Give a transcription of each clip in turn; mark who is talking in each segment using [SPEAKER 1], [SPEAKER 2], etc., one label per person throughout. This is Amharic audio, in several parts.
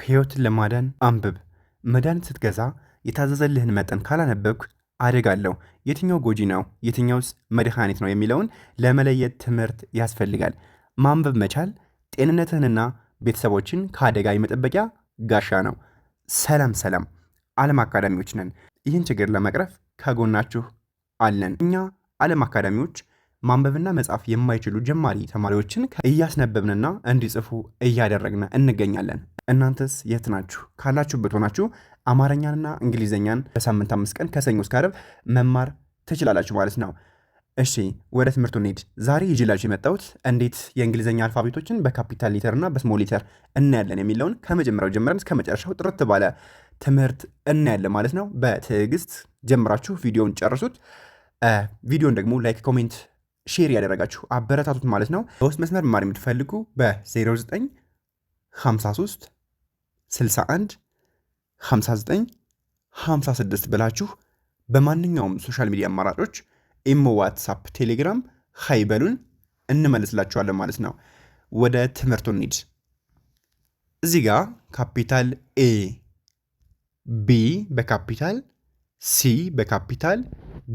[SPEAKER 1] ሕይወትን ለማዳን አንብብ። መድኃኒት ስትገዛ የታዘዘልህን መጠን ካላነበብክ አደጋ አለው። የትኛው ጎጂ ነው፣ የትኛውስ መድኃኒት ነው የሚለውን ለመለየት ትምህርት ያስፈልጋል። ማንበብ መቻል ጤንነትህንና ቤተሰቦችን ከአደጋ የመጠበቂያ ጋሻ ነው። ሰላም ሰላም፣ ዓለም አካዳሚዎች ነን። ይህን ችግር ለመቅረፍ ከጎናችሁ አለን። እኛ ዓለም አካዳሚዎች ማንበብና መጻፍ የማይችሉ ጀማሪ ተማሪዎችን እያስነበብንና እንዲጽፉ እያደረግን እንገኛለን። እናንተስ የት ናችሁ? ካላችሁበት ሆናችሁ አማርኛንና እንግሊዝኛን በሳምንት 5 ቀን ከሰኞ እስከ ዓርብ መማር ትችላላችሁ ማለት ነው። እሺ ወደ ትምህርቱ እንሂድ። ዛሬ ይዤላችሁ የመጣሁት እንዴት የእንግሊዝኛ አልፋቤቶችን በካፒታል ሊተር እና በስሞል ሊተር እናያለን የሚለውን ከመጀመሪያው ጀምረን እስከ መጨረሻው ጥርት ባለ ትምህርት እናያለን ማለት ነው። በትዕግስት ጀምራችሁ ቪዲዮውን ጨርሱት። ቪዲዮን ደግሞ ላይክ፣ ኮሜንት፣ ሼር ያደረጋችሁ አበረታቱት ማለት ነው። በውስጥ መስመር መማር የምትፈልጉ በ09 53 61 59 56 ብላችሁ በማንኛውም ሶሻል ሚዲያ አማራጮች ኢሞ፣ ዋትሳፕ፣ ቴሌግራም ሀይበሉን እንመልስላችኋለን ማለት ነው። ወደ ትምህርቱ እንሂድ። እዚህ ጋር ካፒታል ኤ፣ ቢ በካፒታል ሲ በካፒታል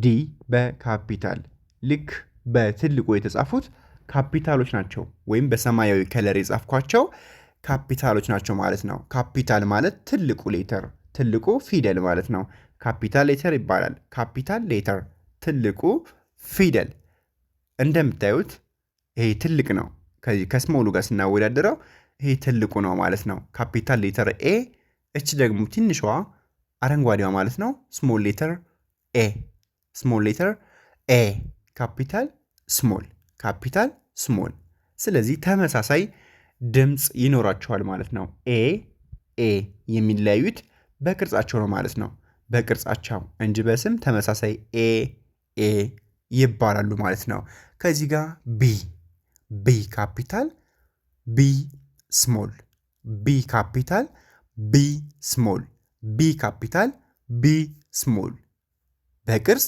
[SPEAKER 1] ዲ በካፒታል ልክ በትልቁ የተጻፉት ካፒታሎች ናቸው፣ ወይም በሰማያዊ ከለር የጻፍኳቸው ካፒታሎች ናቸው ማለት ነው። ካፒታል ማለት ትልቁ ሌተር፣ ትልቁ ፊደል ማለት ነው። ካፒታል ሌተር ይባላል። ካፒታል ሌተር ትልቁ ፊደል። እንደምታዩት ይሄ ትልቅ ነው። ከስሞሉ ጋር ስናወዳደረው ይሄ ትልቁ ነው ማለት ነው። ካፒታል ሌተር ኤ፣ እች ደግሞ ትንሿ አረንጓዴዋ ማለት ነው። ስሞል ሌተር ኤ፣ ስሞል ሌተር ኤ፣ ካፒታል ስሞል፣ ካፒታል ስሞል። ስለዚህ ተመሳሳይ ድምፅ ይኖራቸዋል ማለት ነው። ኤ ኤ የሚለያዩት በቅርጻቸው ነው ማለት ነው። በቅርጻቸው እንጂ በስም ተመሳሳይ ኤ ኤ ይባላሉ ማለት ነው። ከዚህ ጋር ቢ፣ ቢ ካፒታል ቢ ስሞል፣ ቢ ካፒታል ቢ ስሞል፣ ቢ ካፒታል ቢ ስሞል በቅርጽ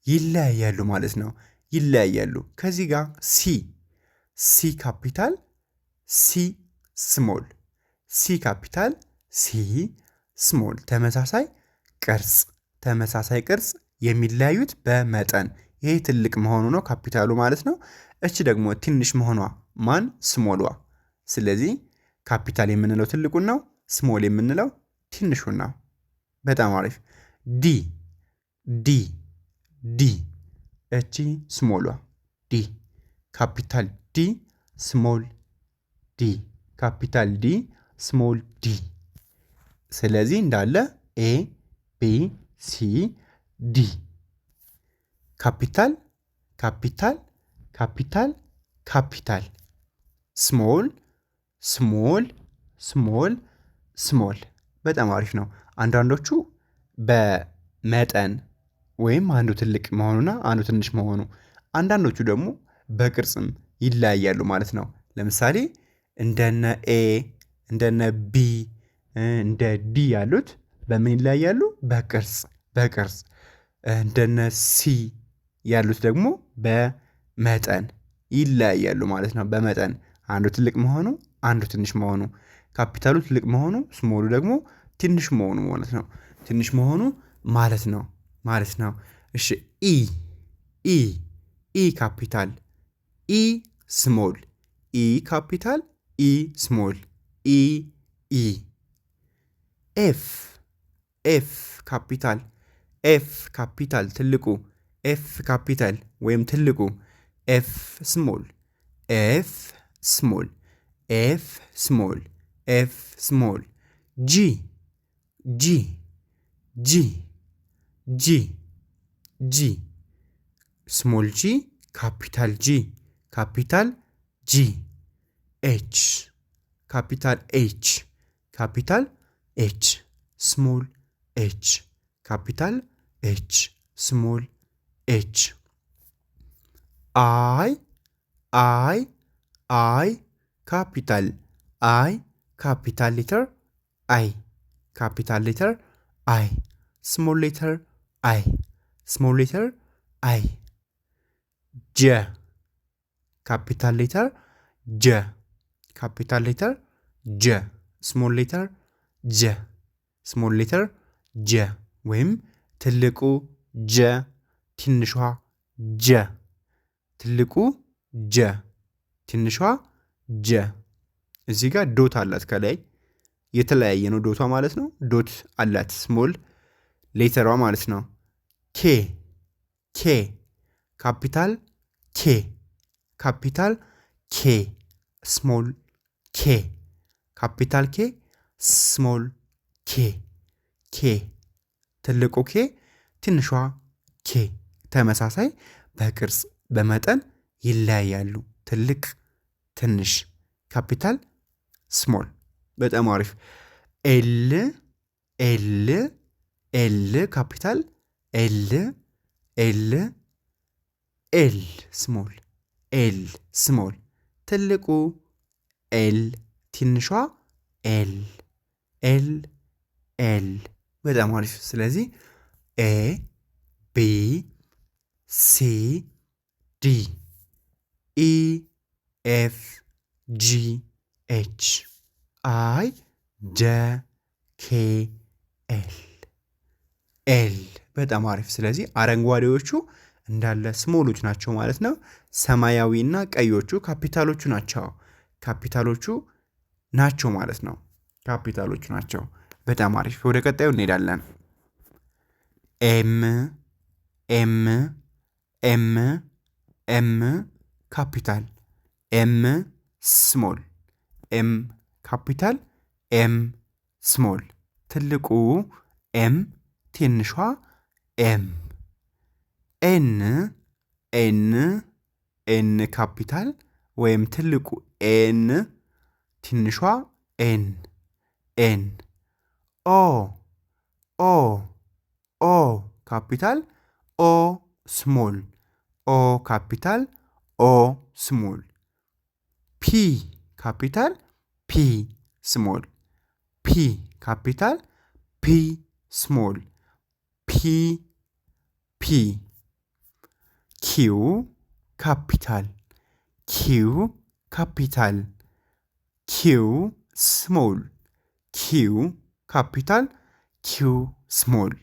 [SPEAKER 1] ይለያያሉ ማለት ነው። ይለያያሉ። ከዚህ ጋር ሲ፣ ሲ ካፒታል ሲ ስሞል፣ ሲ ካፒታል ሲ ስሞል ተመሳሳይ ቅርጽ፣ ተመሳሳይ ቅርጽ የሚለያዩት በመጠን። ይሄ ትልቅ መሆኑ ነው ካፒታሉ ማለት ነው። እች ደግሞ ትንሽ መሆኗ ማን? ስሞሏ። ስለዚህ ካፒታል የምንለው ትልቁን ነው፣ ስሞል የምንለው ትንሹን ነው። በጣም አሪፍ። ዲ፣ ዲ፣ ዲ እቺ ስሞሏ ዲ፣ ካፒታል ዲ ስሞል ዲ፣ ካፒታል ዲ ስሞል ዲ። ስለዚህ እንዳለ ኤ ቢ ሲ ዲ። ካፒታል ካፒታል ካፒታል ካፒታል፣ ስሞል ስሞል ስሞል ስሞል። በጣም አሪፍ ነው። አንዳንዶቹ በመጠን ወይም አንዱ ትልቅ መሆኑና አንዱ ትንሽ መሆኑ፣ አንዳንዶቹ ደግሞ በቅርጽም ይለያያሉ ማለት ነው። ለምሳሌ እንደነ ኤ፣ እንደነ ቢ፣ እንደ ዲ ያሉት በምን ይለያያሉ? በቅርጽ፣ በቅርጽ። እንደነ ሲ ያሉት ደግሞ በመጠን ይለያያሉ ማለት ነው። በመጠን አንዱ ትልቅ መሆኑ፣ አንዱ ትንሽ መሆኑ፣ ካፒታሉ ትልቅ መሆኑ፣ ስሞሉ ደግሞ ትንሽ መሆኑ ማለት ነው። ትንሽ መሆኑ ማለት ነው ማለት ነው። እሺ ኢ፣ ኢ፣ ኢ ካፒታል ኢ ስሞል፣ ኢ ካፒታል ኢ ስሞል፣ ኢ ኢ። ኤፍ፣ ኤፍ ካፒታል ኤፍ ካፒታል ትልቁ፣ ኤፍ ካፒታል ወይም ትልቁ፣ ኤፍ ስሞል፣ ኤፍ ስሞል፣ ኤፍ ስሞል፣ ኤፍ ስሞል። ጂ፣ ጂ፣ ጂ፣ ጂ፣ ጂ ስሞል ጂ፣ ካፒታል ጂ፣ ካፒታል ጂ። ኤች፣ ካፒታል ኤች፣ ካፒታል ኤች፣ ስሞል ኤች፣ ካፒታል ኤች፣ ስሞል ኤች። አይ፣ አይ፣ አይ ካፒታል አይ፣ ካፒታል ሌተር አይ፣ ካፒታል ሌተር አይ፣ ስሞል ሌተር አይ፣ ስሞል ሌተር አይ። ጀ፣ ካፒታል ሌተር ጀ፣ ካፒታል ሌተር ጀ፣ ስሞል ሌተር ጀ ስሞል ሌተር ጀ ወይም ትልቁ ጀ ትንሿ ጀ ትልቁ ጀ ትንሿ ጀ። እዚህ ጋር ዶት አላት ከላይ የተለያየ ነው ዶቷ ማለት ነው። ዶት አላት ስሞል ሌተሯ ማለት ነው። ኬ ኬ ካፒታል ኬ ካፒታል ኬ ስሞል ኬ ካፒታል ኬ ስሞል ኬ ኬ ትልቁ ኬ ትንሿ ኬ ተመሳሳይ በቅርጽ በመጠን ይለያያሉ። ትልቅ ትንሽ ካፒታል ስሞል። በጣም አሪፍ። ኤል ኤል ኤል ካፒታል ኤል ኤል ኤል ስሞል ኤል ስሞል ትልቁ ኤል ትንሿ ኤል ኤል ኤል። በጣም አሪፍ። ስለዚህ ኤ ቢ ሲ ዲ ኢ ኤፍ ጂ ኤች አይ ጄ ኬ ኤል ኤል። በጣም አሪፍ። ስለዚህ አረንጓዴዎቹ እንዳለ ስሞሎች ናቸው ማለት ነው። ሰማያዊና ቀዮቹ ካፒታሎቹ ናቸው። ካፒታሎቹ ናቸው ማለት ነው። ካፒታሎቹ ናቸው። በጣም አሪፍ። ወደ ቀጣዩ እንሄዳለን። ኤም ኤም ኤም ኤም ካፒታል ኤም ስሞል ኤም ካፒታል ኤም ስሞል ትልቁ ኤም ትንሿ ኤም። ኤን ኤን ኤን ካፒታል ወይም ትልቁ ኤን ትንሿ ኤን ኤን። ኦ ኦ ኦ ካፒታል ኦ ስሞል ኦ ካፒታል ኦ ስሞል። ፒ ካፒታል ፒ ስሞል ፒ ካፒታል ፒ ስሞል ፒ ፒ። ኪው ካፒታል ኪው ካፒታል ኪው ስሞል ኪው ካፒታል ኪው ስሞል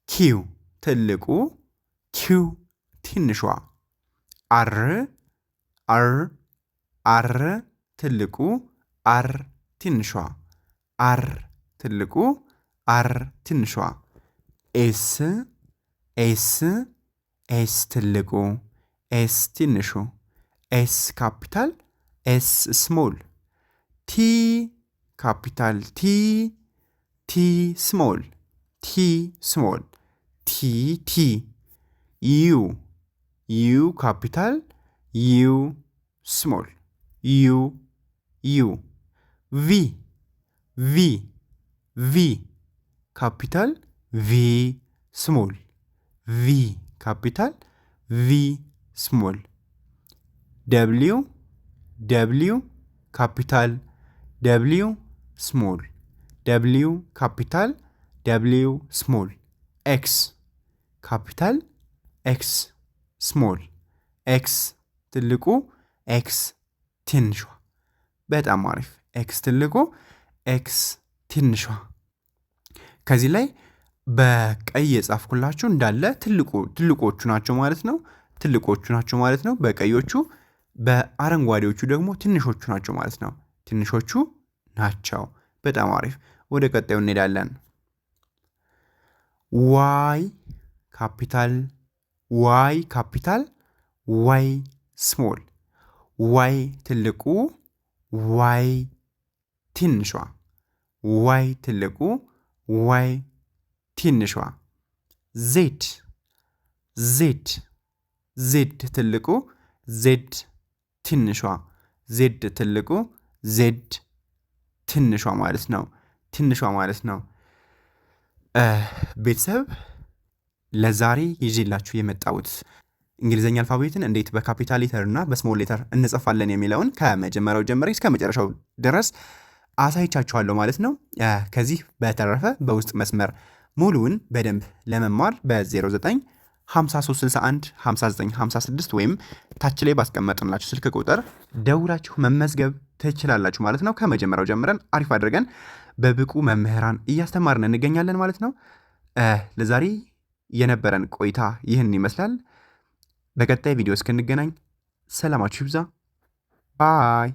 [SPEAKER 1] ኪው ትልቁ ኪው ትንሿ። አር አር አር ትልቁ አር ትንሿ አር ትልቁ አር ትንሿ። ኤስ ኤስ ኤስ ትልቁ ኤስ ትንሹ ኤስ ካፒታል ኤስ ስሞል። ቲ ካፒታል ቲ ቲ ስሞል ቲ ስሞል ቲ ቲ። ዩ ዩ ካፒታል ዩ ስሞል ዩ ዩ። ቪ ቪ ቪ ካፒታል ቪ ስሞል ቪ ካፒታል ቪ ስሞል። ደብሊው ደብሊው ካፒታል ደብሊው ስሞል ደብሊው ካፒታል ደብሊው ስሞል። ኤክስ ካፒታል ኤክስ ስሞል ኤክስ ትልቁ ኤክስ ትንሿ። በጣም አሪፍ። ኤክስ ትልቁ ኤክስ ትንሿ። ከዚህ ላይ በቀይ የጻፍኩላችሁ እንዳለ ትልቆቹ ናቸው ማለት ነው። ትልቆቹ ናቸው ማለት ነው በቀዮቹ። በአረንጓዴዎቹ ደግሞ ትንሾቹ ናቸው ማለት ነው። ትንሾቹ ናቸው። በጣም አሪፍ። ወደ ቀጣዩ እንሄዳለን። ዋይ ካፒታል ዋይ ካፒታል ዋይ ስሞል ዋይ ትልቁ ዋይ ትንሿ ዋይ ትልቁ ዋይ ትንሿ። ዜድ ዜድ ዜድ ትልቁ ዜድ ትንሿ ዜድ ትልቁ ዜድ ትንሿ ማለት ነው። ትንሿ ማለት ነው። ቤተሰብ ለዛሬ ይዤላችሁ የመጣሁት እንግሊዝኛ አልፋቤትን እንዴት በካፒታል ሌተር እና በስሞል ሌተር እንጽፋለን የሚለውን ከመጀመሪያው ጀምሬ እስከ መጨረሻው ድረስ አሳይቻችኋለሁ ማለት ነው። ከዚህ በተረፈ በውስጥ መስመር ሙሉውን በደንብ ለመማር በ09 5361 5956 ወይም ታች ላይ ባስቀመጥንላችሁ ስልክ ቁጥር ደውላችሁ መመዝገብ ትችላላችሁ ማለት ነው። ከመጀመሪያው ጀምረን አሪፍ አድርገን በብቁ መምህራን እያስተማርን እንገኛለን ማለት ነው። ለዛሬ የነበረን ቆይታ ይህን ይመስላል። በቀጣይ ቪዲዮ እስክንገናኝ ሰላማችሁ ይብዛ። ባይ